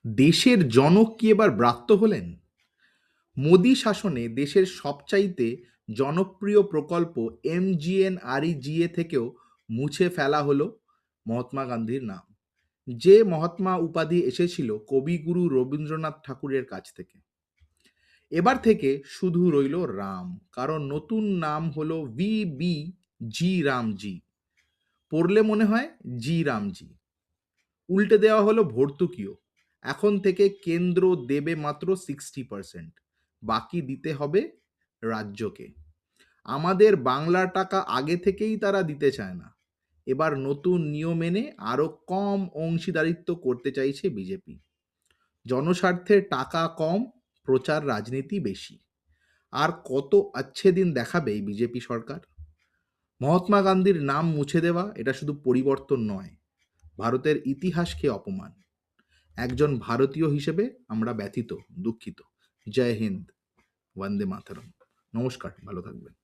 দেশের জনক কি এবার ব্রাত্য হলেন? মোদি শাসনে দেশের সবচাইতে জনপ্রিয় প্রকল্প এমজিএনআরইজিএ থেকেও মুছে ফেলা হলো মহাত্মা গান্ধীর নাম। যে মহাত্মা উপাধি এসেছিল কবিগুরু রবীন্দ্রনাথ ঠাকুরের কাছ থেকে। এবার থেকে শুধু রইল রাম, কারণ নতুন নাম হলো ভিবি জি রামজি। পড়লে মনে হয় জি রামজি। উল্টে দেওয়া হলো ভর্তুকিও। এখন থেকে কেন্দ্র দেবে মাত্র 60%, বাকি দিতে হবে রাজ্যকে। আমাদের বাংলার টাকা আগে থেকেই তারা দিতে চায় না। এবার নতুন নিয়ম এনে আরো কম অংশীদারিত্ব করতে চাইছে বিজেপি। জনস্বার্থে টাকা কম, প্রচার রাজনীতি বেশি। আর কত আচ্ছে দিন দেখাবে এই বিজেপি সরকার? মহাত্মা গান্ধীর নাম মুছে দেওয়া এটা শুধু পরিবর্তন নয়, ভারতের ইতিহাসকে অপমান। একজন ভারতীয় হিসেবে আমরা ব্যথিত, দুঃখিত। জয় হিন্দ, বন্দে মাতরম। নমস্কার, ভালো থাকবেন।